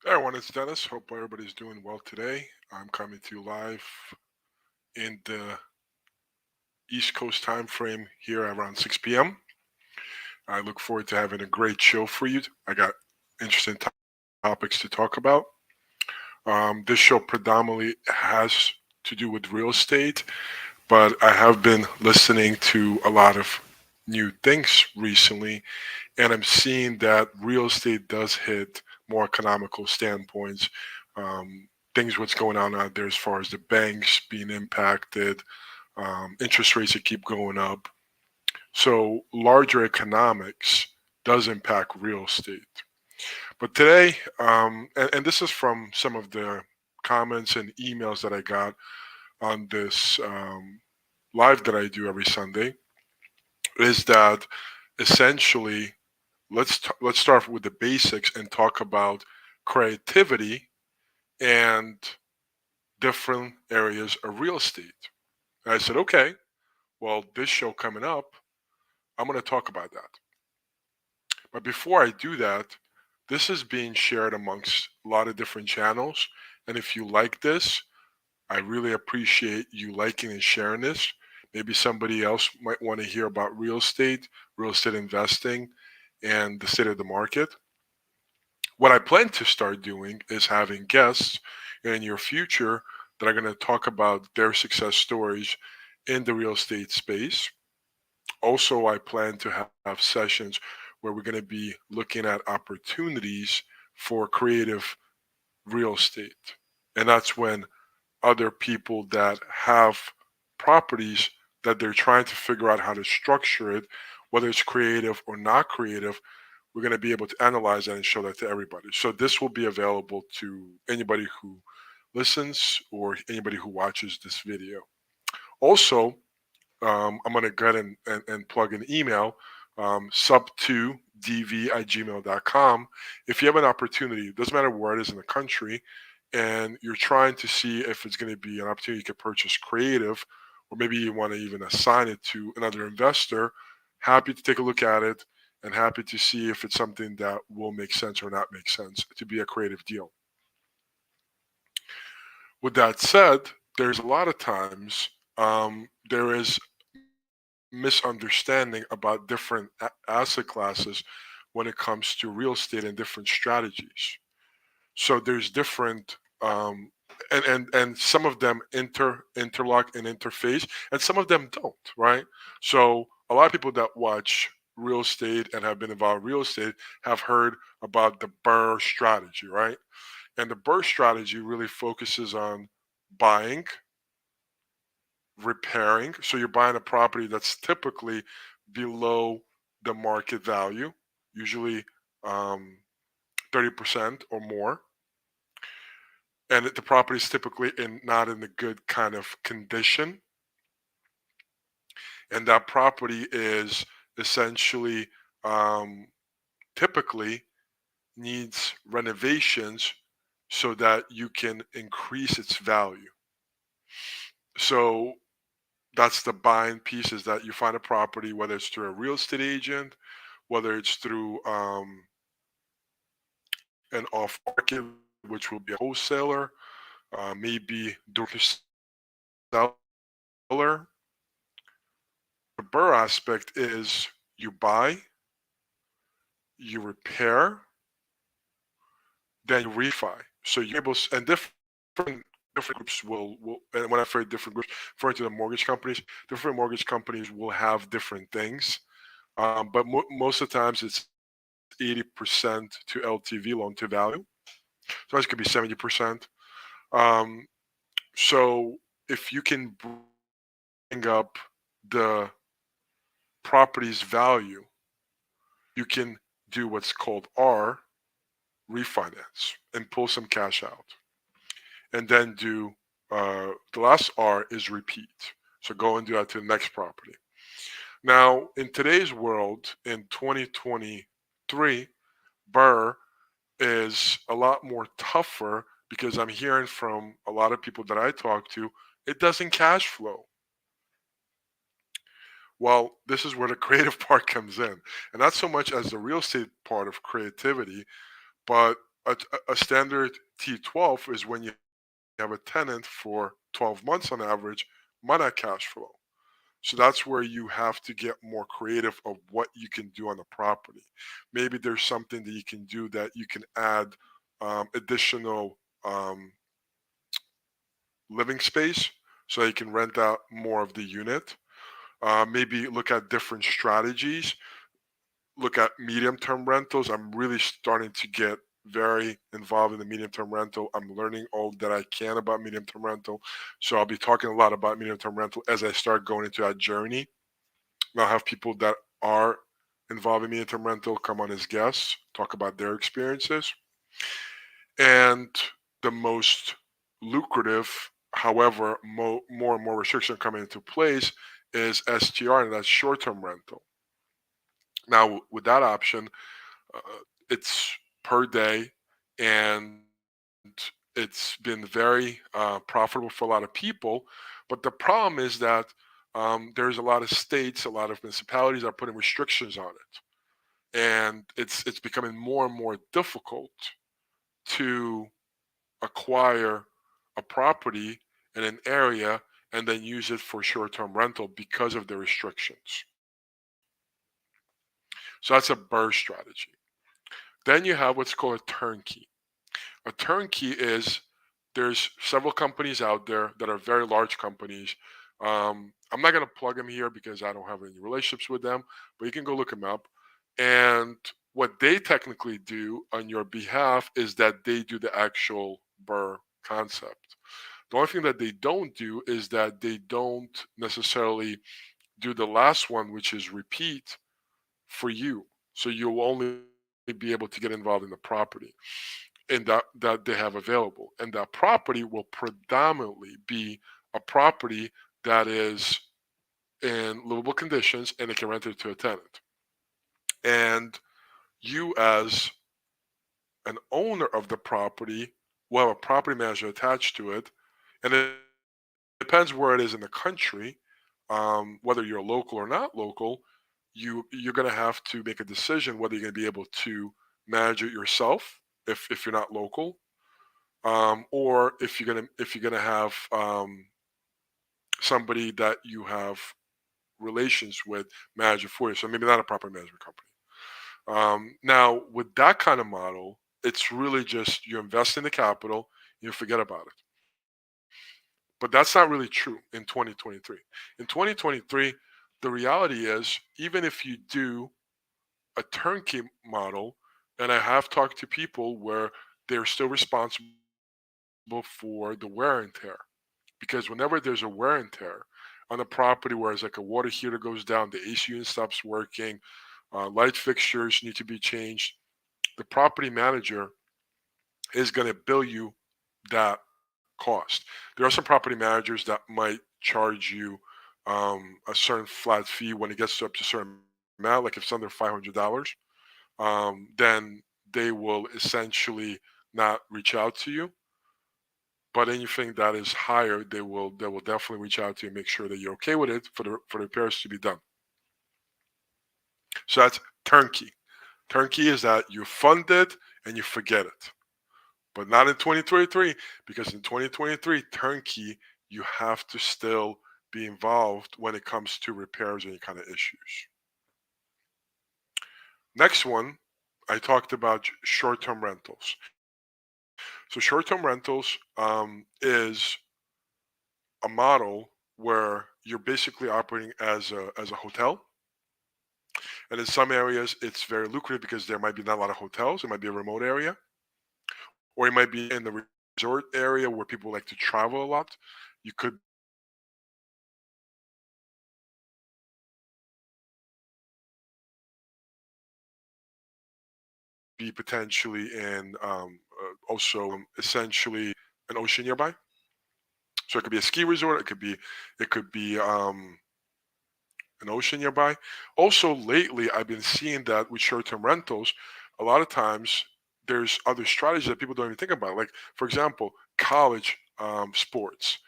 Hey everyone, it's Dennis. Hope everybody's doing well today. I'm coming to you live in the East Coast time frame here around 6 p.m. I look forward to having a great show for you. I got interesting topics to talk about. This show predominantly has to do with real estate, but I have been listening to a lot of new things recently, and I'm seeing that real estate does hit more economical standpoints. Things what's going on out there as far as the banks being impacted, interest rates that keep going up. So larger economics does impact real estate. But today, and this is from some of the comments and emails that I got on this live that I do every Sunday, is that essentially let's start with the basics and talk about creativity and different areas of real estate. And I said, okay, well, this show coming up, I'm going to talk about that. But before I do that, this is being shared amongst a lot of different channels. And if you like this, I really appreciate you liking and sharing this. Maybe somebody else might want to hear about real estate investing, and the state of the market. What I plan to start doing is having guests in your future that are going to talk about their success stories in the real estate space. Also, I plan to have sessions where we're going to be looking at opportunities for creative real estate. And that's when other people that have properties that they're trying to figure out how to structure it, whether it's creative or not creative, we're going to be able to analyze that and show that to everybody. So this will be available to anybody who listens or anybody who watches this video. Also, I'm going to go ahead and plug an email, sub2dv@gmail.com. If you have an opportunity, it doesn't matter where it is in the country, and you're trying to see if it's going to be an opportunity you could purchase creative, or maybe you want to even assign it to another investor, happy to take a look at it and happy to see if it's something that will make sense or not make sense to be a creative deal. With that said, there's a lot of times there is misunderstanding about different asset classes when it comes to real estate and different strategies. So there's different and some of them interlock and interface, and some of them don't, right? So a lot of people that watch real estate and have been involved in real estate have heard about the Burr strategy, right? And the Burr strategy really focuses on buying, repairing. So you're buying a property that's typically below the market value, usually 30% or more. And the property is typically not in a good kind of condition. And that property is essentially um, typically needs renovations so that you can increase its value. So that's the buying piece, is that you find a property, whether it's through a real estate agent, whether it's through an off market, which will be a wholesaler, maybe direct seller. The Burr aspect is you buy, you repair, then you refi. So you're able, and different groups will, and when I say different groups, referring to the mortgage companies, different mortgage companies will have different things. But most of the times it's 80% to LTV, loan to value. So it could be 70%. Um, so if you can bring up the property's value, you can do what's called R, refinance, and pull some cash out. And then do the last R is repeat. So go and do that to the next property. Now, in today's world, in 2023, Burr is a lot more tougher because I'm hearing from a lot of people that I talk to, it doesn't cash flow. Well, this is where the creative part comes in. And not so much as the real estate part of creativity, but A standard T12 is when you have a tenant for 12 months on average, might not cash flow. So that's where you have to get more creative of what you can do on the property. Maybe there's something that you can do that you can add additional living space so you can rent out more of the unit. Maybe look at different strategies. Look at medium term rentals. I'm really starting to get very involved in the medium term rental. I'm learning all that I can about medium term rental. So I'll be talking a lot about medium term rental as I start going into that journey. I'll have people that are involved in medium term rental come on as guests, talk about their experiences. And the most lucrative, however, more and more restrictions coming into place is STR, and that's short term rental. Now, with that option, uh, it's per day, and it's been very profitable for a lot of people. But the problem is that there's a lot of states, a lot of municipalities are putting restrictions on it, and it's becoming more and more difficult to acquire a property in an area and then use it for short-term rental because of the restrictions. So that's a burst strategy. Then you have what's called a turnkey. A turnkey is there's several companies out there that are very large companies. I'm not going to plug them here because I don't have any relationships with them, but you can go look them up. And what they technically do on your behalf is that they do the actual burr concept. The only thing that they don't do is that they don't necessarily do the last one, which is repeat for you. So you'll only be able to get involved in the property and that they have available. And that property will predominantly be a property that is in livable conditions and it can rent it to a tenant. And you, as an owner of the property, will have a property manager attached to it. And it depends where it is in the country, whether you're local or not local. You're going to have to make a decision whether you're going to be able to manage it yourself if you're not local, or if you're gonna have somebody that you have relations with manage it for you. So maybe not a property management company. Now, with that kind of model, it's really just you invest in the capital, you forget about it. But that's not really true in 2023. In 2023, the reality is even if you do a turnkey model, and I have talked to people where they're still responsible for the wear and tear. Because whenever there's a wear and tear on a property where it's like a water heater goes down, the AC unit stops working, light fixtures need to be changed, the property manager is going to bill you that cost. There are some property managers that might charge you a certain flat fee when it gets up to a certain amount, like if it's under $500, then they will essentially not reach out to you. But anything that is higher, they will definitely reach out to you and make sure that you're okay with it for the repairs to be done. So that's turnkey. Turnkey is that you fund it and you forget it. But not in 2023, because in 2023, turnkey, you have to still be involved when it comes to repairs or any kind of issues. Next one, I talked about short-term rentals. So short-term rentals is a model where you're basically operating as a hotel. And in some areas, it's very lucrative because there might be not a lot of hotels. It might be a remote area, or it might be in the resort area where people like to travel a lot. You could be potentially in also essentially an ocean nearby. So it could be a ski resort. It could be an ocean nearby. Also, lately, I've been seeing that with short-term rentals, a lot of times there's other strategies that people don't even think about. Like, for example, college sports.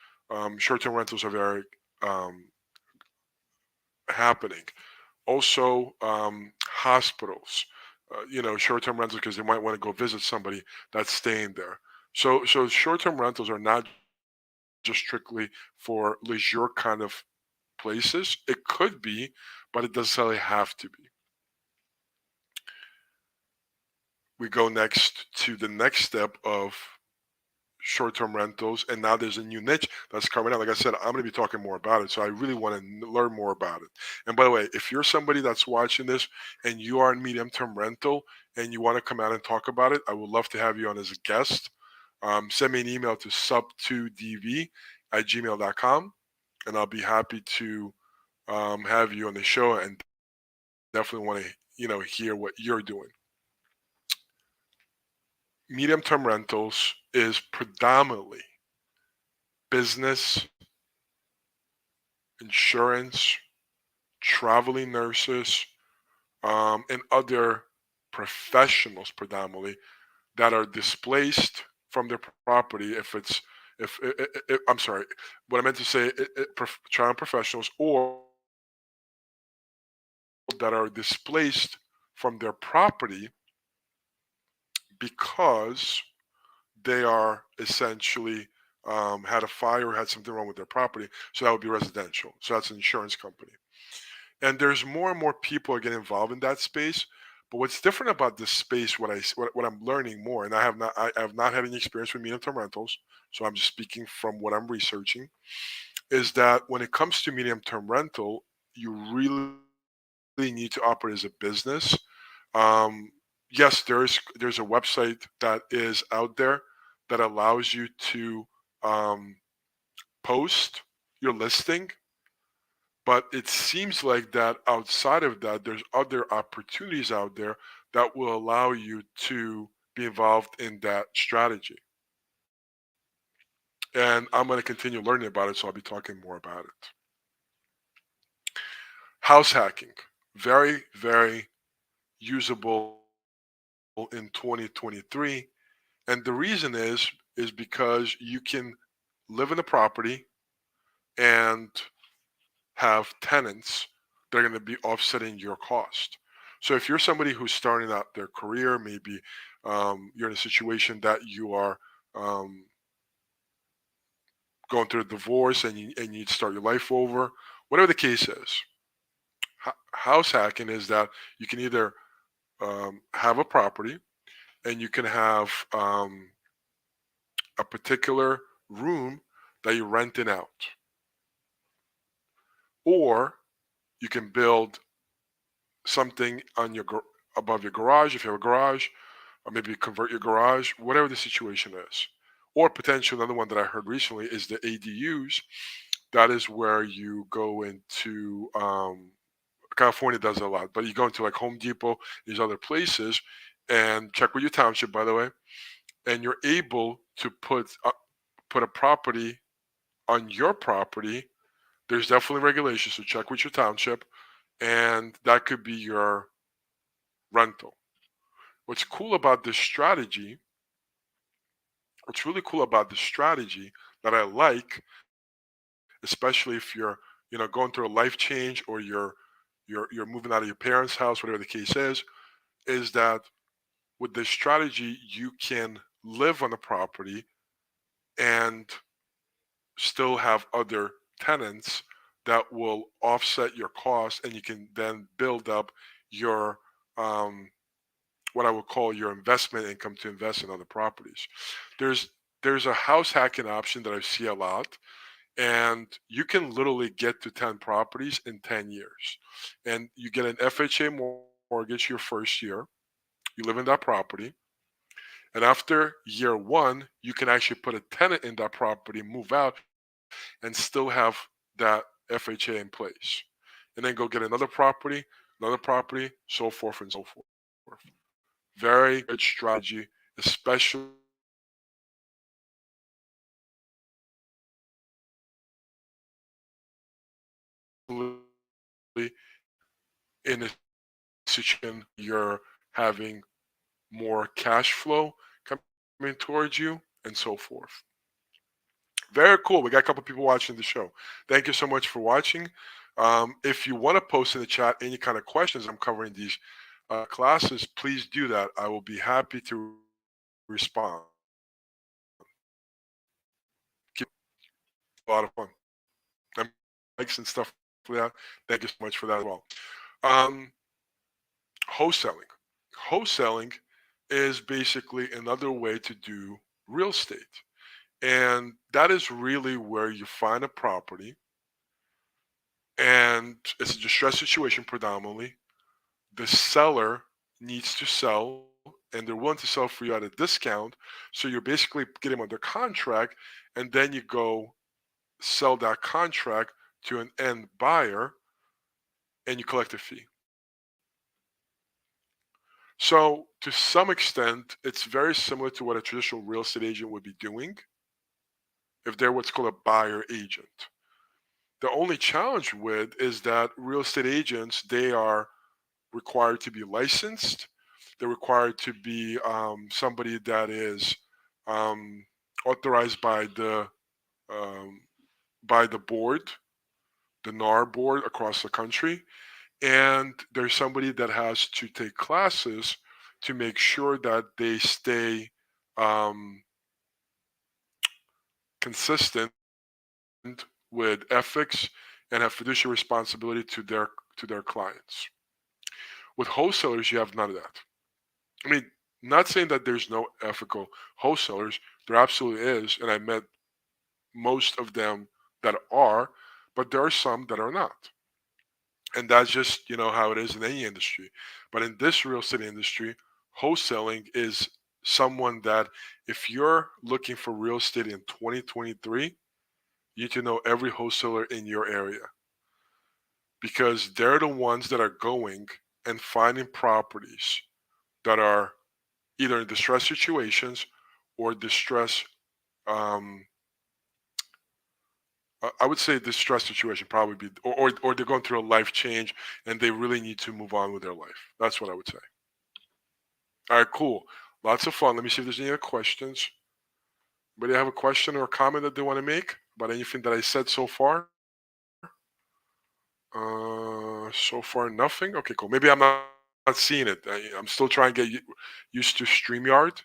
Short-term rentals are very um, happening. Also, hospitals. short-term rentals because they might want to go visit somebody that's staying there. So short-term rentals are not just strictly for leisure kind of places. It could be, but it doesn't necessarily have to be. We go next to the next step of short-term rentals, and now there's a new niche that's coming out. Like I said, I'm going to be talking more about it, so I really want to learn more about it. And by the way, if you're somebody that's watching this and you are in medium-term rental and you want to come out and talk about it, I would love to have you on as a guest. Send me an email to sub2dv@gmail.com, and I'll be happy to have you on the show and definitely want to hear what you're doing. Medium-term rentals is predominantly business, insurance, traveling nurses, and other professionals predominantly that are displaced from their property. If it's if I'm sorry, what I meant to say, travel professionals or that are displaced from their property because they are essentially had a fire or had something wrong with their property. So that would be residential. So that's an insurance company. And there's more and more people are getting involved in that space. But what's different about this space, what I'm learning more, and I have not had any experience with medium-term rentals, so I'm just speaking from what I'm researching, is that when it comes to medium-term rental, you really need to operate as a business. Um, yes, there's a website that is out there that allows you to um, post your listing, but it seems like that outside of that, there's other opportunities out there that will allow you to be involved in that strategy. And I'm going to continue learning about it, so I'll be talking more about it. House hacking, very, very usable in 2023. And the reason is because you can live in a property and have tenants that are going to be offsetting your cost. So if you're somebody who's starting out their career, maybe you're in a situation that you are um, going through a divorce and you need to start your life over, whatever the case is, house hacking is that you can either have a property and you can have a particular room that you're renting out, or you can build something on above your garage if you have a garage, or maybe convert your garage, whatever the situation is. Or potentially another one that I heard recently is the ADUs. That is where you go into California does it a lot, but you go into like Home Depot, these other places, and check with your township, by the way, and you're able to put a property on your property. There's definitely regulations, so check with your township, and that could be your rental. What's cool about this strategy, what's really cool about this strategy that I like, especially if you're, going through a life change or you're moving out of your parents' house, whatever the case is that with this strategy you can live on the property and still have other tenants that will offset your costs, and you can then build up your what I would call your investment income to invest in other properties. There's there's a house hacking option that I see a lot, and you can literally get to 10 properties in 10 years. And you get an FHA mortgage your first year. You live in that property, and after year 1, you can actually put a tenant in that property, move out, and still have that FHA in place. And then go get another property, so forth and so forth. Very good strategy, especially in a situation you're having more cash flow coming towards you and so forth. Very cool. We got a couple people watching the show. Thank you so much for watching. If you want to post in the chat any kind of questions, I'm covering these classes, please do that. I will be happy to respond. Keep a lot of fun. And likes and stuff like that. Thank you so much for that as well. Um, wholesaling. Wholesaling is basically another way to do real estate. And that is really where you find a property and it's a distressed situation predominantly. The seller needs to sell and they're willing to sell for you at a discount. So you're basically getting them under contract and then you go sell that contract to an end buyer and you collect a fee. So to some extent, it's very similar to what a traditional real estate agent would be doing if they're what's called a buyer agent. The only challenge with is that real estate agents, they are required to be licensed. They're required to be somebody that is um, authorized um, by the board, the NAR board across the country, and there's somebody that has to take classes to make sure that they stay um, consistent with ethics and have fiduciary responsibility to their clients. With wholesalers, you have none of that. I mean, not saying that there's no ethical wholesalers. There absolutely is, and I met most of them that are, but there are some that are not. And that's just, how it is in any industry. But in this real estate industry, wholesaling is someone that if you're looking for real estate in 2023, you need to know every wholesaler in your area because they're the ones that are going and finding properties that are either in distress situations or distress. Um, I would say distress situation probably be, or they're going through a life change and they really need to move on with their life. That's what I would say. All right, cool. Lots of fun. Let me see if there's any other questions. Anybody have a question or a comment that they want to make about anything that I said so far? So far, nothing. Okay, cool. Maybe I'm not seeing it. I'm still trying to get used to StreamYard.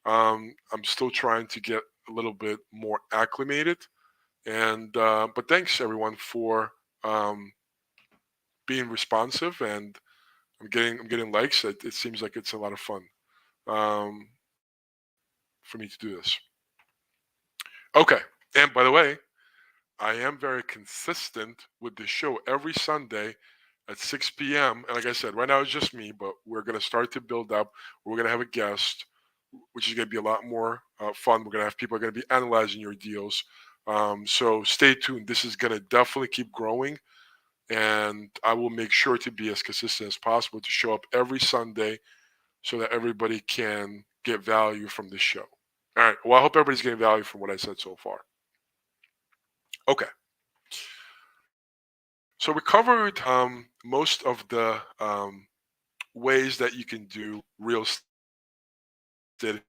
I'm still trying to get a little bit more acclimated. And but thanks everyone for um, being responsive, and I'm getting likes. It seems like it's a lot of fun um, for me to do this. Okay, and by the way, I am very consistent with the show every Sunday at 6 p.m. And like I said, right now it's just me, but we're going to start to build up. We're going to have a guest, which is going to be a lot more fun. We're going to have people are going to be analyzing your deals. So stay tuned. This is going to definitely keep growing. And I will make sure to be as consistent as possible to show up every Sunday so that everybody can get value from this show. All right. Well, I hope everybody's getting value from what I said so far. Okay. So we covered most of the ways that you can do real estate in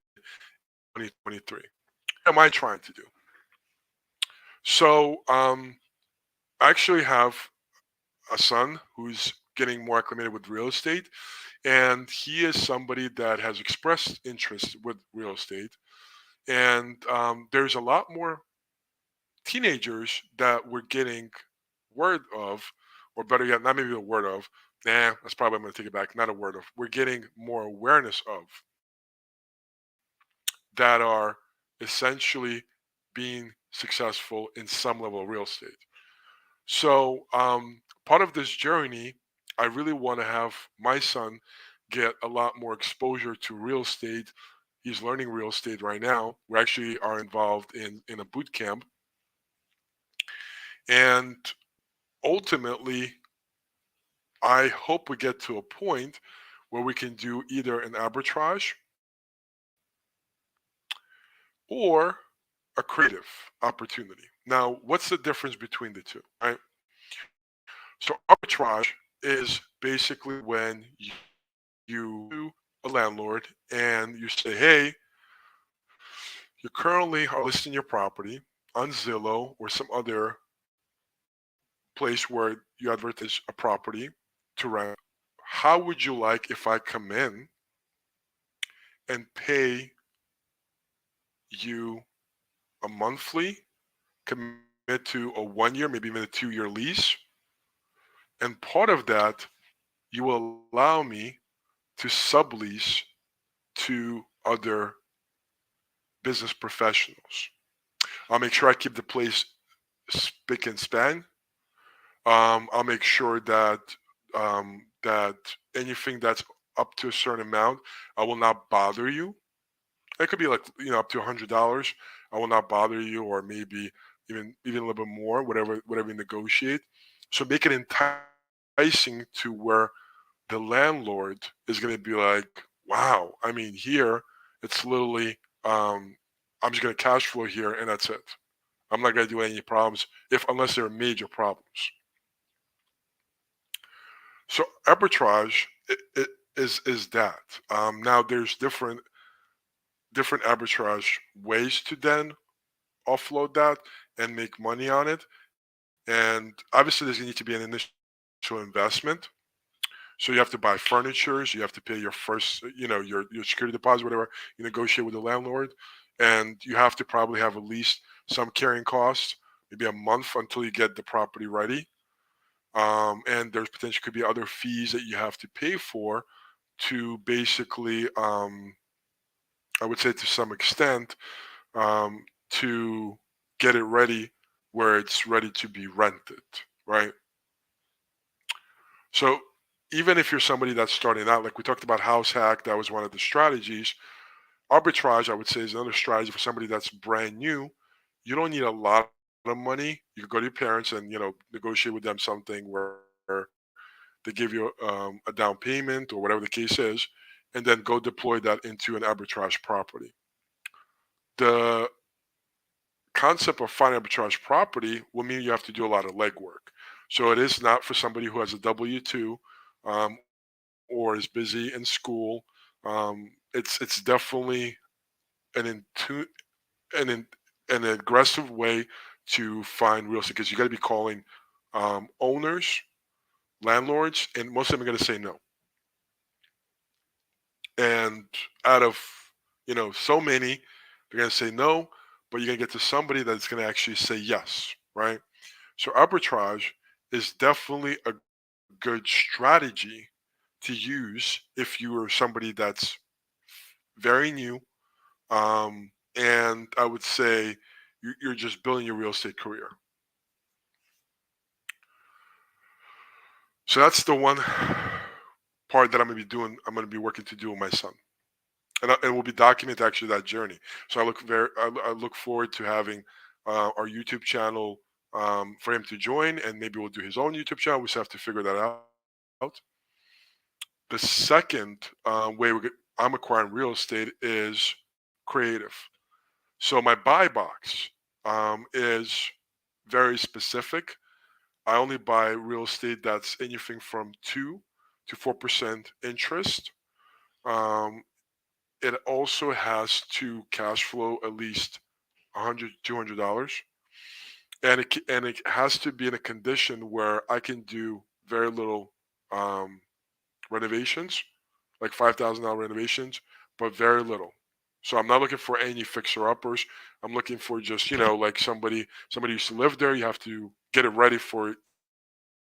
2023. What am I trying to do? So I actually have a son who's getting more acclimated with real estate, and he is somebody that has expressed interest with real estate. And there's a lot more teenagers that we're getting word of, or better yet, not maybe a word of. Nah, that's probably I'm going to take it back. Not a word of. We're getting more awareness of that are essentially being successful in some level of real estate. So part of this journey, I really want to have my son get a lot more exposure to real estate. He's learning real estate right now. We actually are involved in a boot camp. And ultimately, I hope we get to a point where we can do either an arbitrage or a creative opportunity. Now, what's the difference between the two, right? So arbitrage is basically when you a landlord and you say, hey, you currently are listing your property on Zillow or some other place where you advertise a property to rent. how would you like if I come in and pay you a monthly, commit to a 1 year, maybe even a 2 year lease, and part of that you will allow me to sublease to other business professionals. I'll make sure I keep the place spick and span. I'll make sure that anything that's up to a certain amount, I will not bother you. It could be like up to $100. I will not bother you, or maybe even a little bit more, whatever you negotiate. So make it enticing to where the landlord is going to be like, wow. I mean, here it's literally I'm just going to cash flow here, and that's it. I'm not going to do any problems if unless there are major problems. So arbitrage is that. Now there's different arbitrage ways to then offload that and make money on it. And obviously, there's going to need to be an initial investment. So you have to buy furnitures, you have to pay your first, your security deposit, whatever you negotiate with the landlord, and you have to probably have at least some carrying costs, maybe a month until you get the property ready. And there's potentially could be other fees that you have to pay for to basically, I would say to some extent, to get it ready where it's ready to be rented, right? So even if you're somebody that's starting out, like we talked about house hack, that was one of the strategies. Arbitrage, I would say, is another strategy for somebody that's brand new. You don't need a lot of money. You can go to your parents and negotiate with them something where they give you a down payment or whatever the case is, and then go deploy that into an arbitrage property. The concept of finding arbitrage property will mean you have to do a lot of legwork. So it is not for somebody who has a W-2 or is busy in school. It's definitely an intu- an in, an aggressive way to find real estate because you got to be calling owners, landlords, and most of them are going to say no. And out of so many, they're going to say no, but you're going to get to somebody that's going to actually say yes, right? So arbitrage is definitely a good strategy to use if you are somebody that's very new, and I would say you're just building your real estate career. So that's the one part that I'm going to be doing. I'm going to be working to do with my son, and we'll be documenting actually that journey. So I look forward to having our YouTube channel for him to join, and maybe we'll do his own YouTube channel. We just have to figure that out. The second I'm acquiring real estate is creative. So my buy box is very specific. I only buy real estate that's anything from 2 to 4% interest. Um, it also has to cash flow at least $100, $200, and it has to be in a condition where I can do very little um, renovations, like $5,000 renovations, but very little. So I'm not looking for any fixer uppers. I'm looking for just like somebody used to live there. You have to get it ready for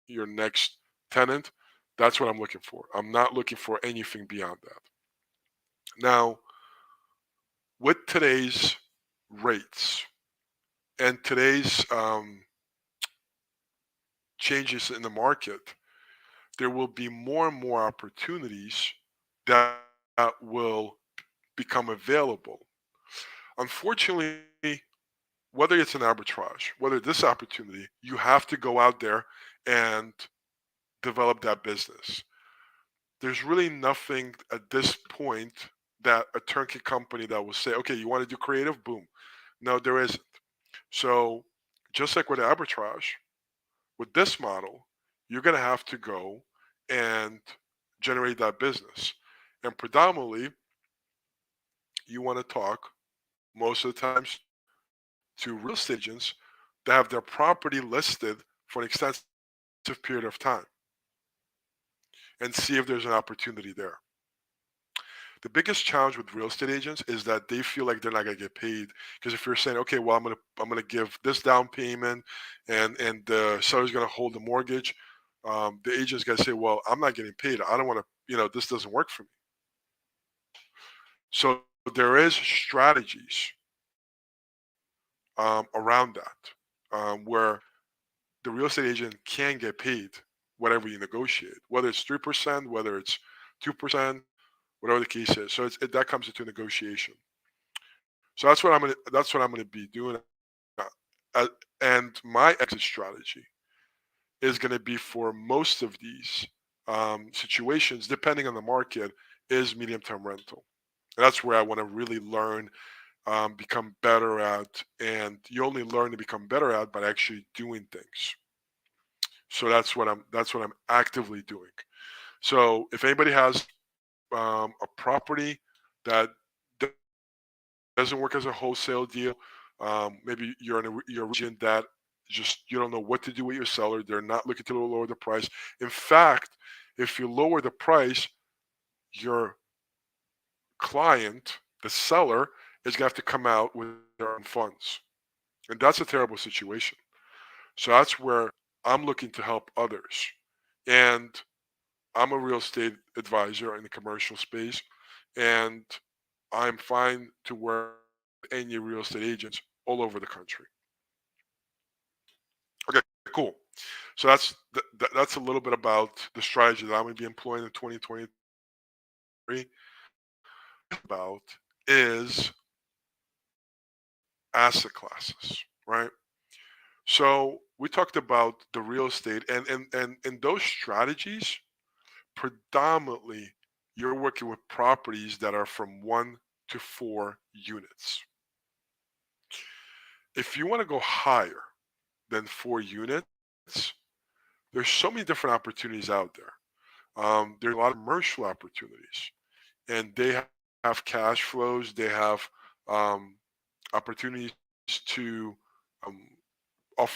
your next tenant. That's what I'm looking for. I'm not looking for anything beyond that. Now, with today's rates and today's changes in the market, there will be more and more opportunities that will become available. Unfortunately, whether it's an arbitrage, whether this opportunity, you have to go out there and develop that business. There's really nothing at this point that a turnkey company that will say, okay, you want to do creative? Boom. No, there isn't. So just like with arbitrage, with this model, you're going to have to go and generate that business. And predominantly, you want to talk most of the times to real estate agents that have their property listed for an extensive period of time. and see if there's an opportunity there. The biggest challenge with real estate agents is that they feel like they're not going to get paid, because if you're saying, okay, well, I'm gonna give this down payment, and the seller's going to hold the mortgage, the agent's going to say, well, I'm not getting paid. I don't want to, this doesn't work for me. So there is strategies around that, where the real estate agent can get paid whatever you negotiate, whether it's 3%, whether it's 2%, whatever the case is. So that comes into negotiation. So that's what I'm gonna be doing. Uh, and my exit strategy is going to be for most of these situations, depending on the market, is medium term rental. And that's where I want to really learn, become better at, and you only learn to become better at by actually doing things. So that's what I'm actively doing. So if anybody has a property that doesn't work as a wholesale deal, maybe you're a region that just you don't know what to do with your seller. They're not looking to lower the price. In fact, if you lower the price, your client, the seller, is going to have to come out with their own funds, and that's a terrible situation. So that's where I'm looking to help others. And I'm a real estate advisor in the commercial space, and I'm fine to work with any real estate agents all over the country. Okay, cool. So that's a little bit about the strategy that I'm going to be employing in 2023. About is asset classes, right? So we talked about the real estate, and those strategies, predominantly you're working with properties that are from 1 to 4 units. If you want to go higher than 4 units, there's so many different opportunities out there. There's a lot of commercial opportunities, and they have cash flows. They have um, opportunities to um,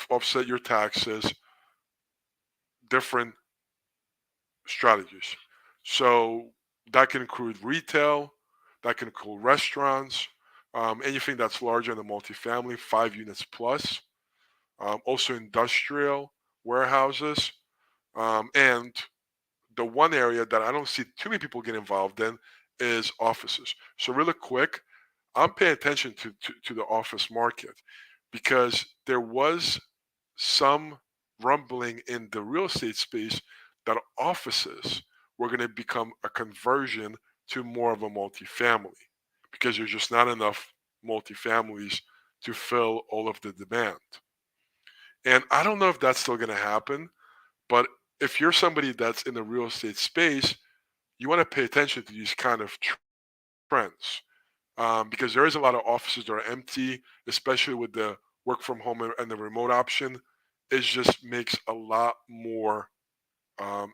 offset your taxes, different strategies. So that can include retail, that can include restaurants, anything that's larger than multifamily, 5 units plus. Also industrial warehouses, and the one area that I don't see too many people get involved in is offices. So really quick, I'm paying attention to the office market, because there was some rumbling in the real estate space that offices were going to become a conversion to more of a multifamily, because there's just not enough multifamilies to fill all of the demand. And I don't know if that's still going to happen, but if you're somebody that's in the real estate space, you want to pay attention to these kind of trends, because there is a lot of offices that are empty, especially with the work from home and the remote option. It just makes a lot more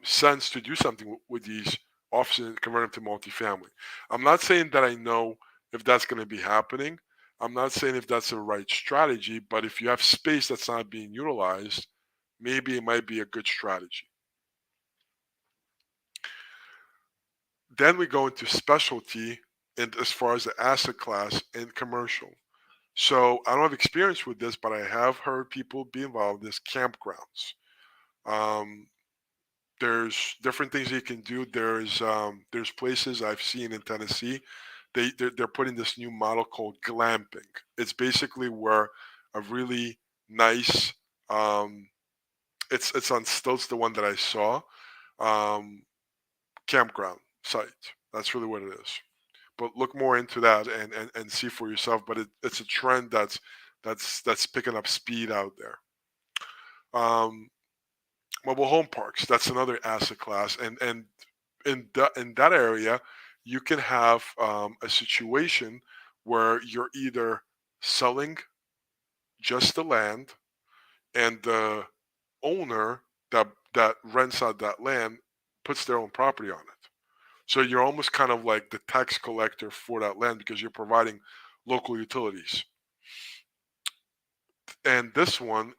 sense to do something with these offices and convert them to multifamily. I'm not saying that I know if that's going to be happening. I'm not saying if that's the right strategy, but if you have space that's not being utilized, maybe it might be a good strategy. Then we go into specialty, and as far as the asset class and commercial. So I don't have experience with this, but I have heard people be involved in this campgrounds. Um, there's different things you can do. There's places I've seen in Tennessee. They're putting this new model called glamping. It's basically where a really nice, um, it's on stilts, the one that I saw, um, campground site. That's really what it is. But look more into that, and see for yourself. But it's a trend that's picking up speed out there. Um, Mobile home parks, that's another asset class, and in that area, you can have a situation where you're either selling just the land, and the owner that rents out that land puts their own property on it. So you're almost kind of like the tax collector for that land, because you're providing local utilities. And this one,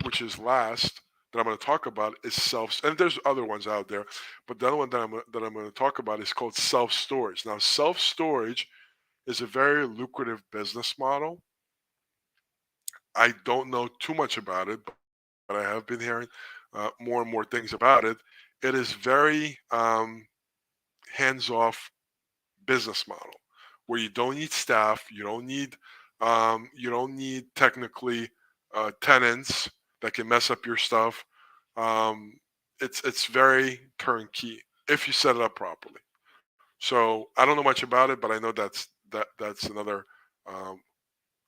which is last, that I'm going to talk about is and there's other ones out there, but the other one that I'm going to talk about is called self-storage. Now, self-storage is a very lucrative business model. I don't know too much about it, but I have been hearing more and more things about it. It is very hands-off business model where you don't need staff, you don't need technically tenants that can mess up your stuff. Um, it's very turnkey if you set it up properly. So I don't know much about it, but I know that's another um,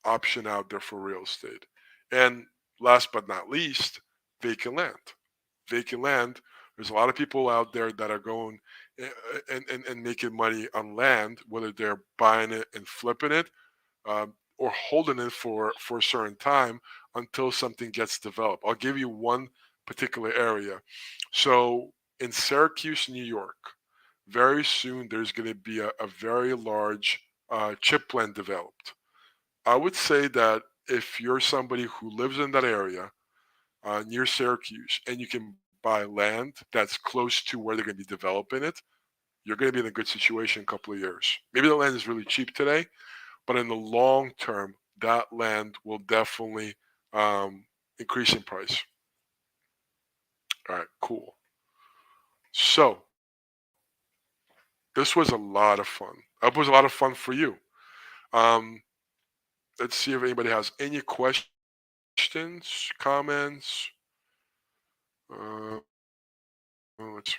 option out there for real estate. And last but not least, vacant land. Vacant land. There's a lot of people out there that are going and making money on land, whether they're buying it and flipping it, or holding it for a certain time until something gets developed. I'll give you one particular area. So in Syracuse, New York, very soon there's going to be a very large chip plant developed. I would say that if you're somebody who lives in that area near Syracuse and you can buy land that's close to where they're going to be developing it, you're going to be in a good situation in a couple of years. Maybe the land is really cheap today, but in the long term, that land will definitely increase in price. All right, cool. So this was a lot of fun. I hope it was a lot of fun for you. Um, let's see if anybody has any questions, comments. Uh, let's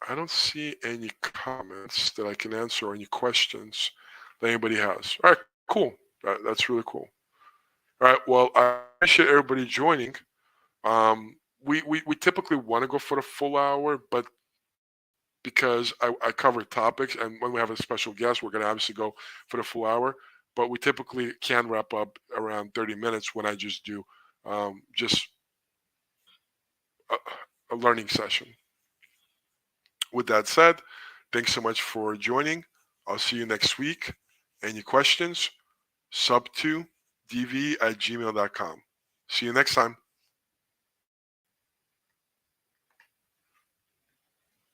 I don't see any comments that I can answer or any questions that anybody has. All right, cool. That's really cool. All right, well, I appreciate everybody joining. We typically want to go for the full hour, but because I cover topics, and when we have a special guest, we're going to obviously go for the full hour. But we typically can wrap up around 30 minutes when I just do just a learning session. With that said, thanks so much for joining. I'll see you next week. Any questions? Sub2dv@gmail.com. See you next time.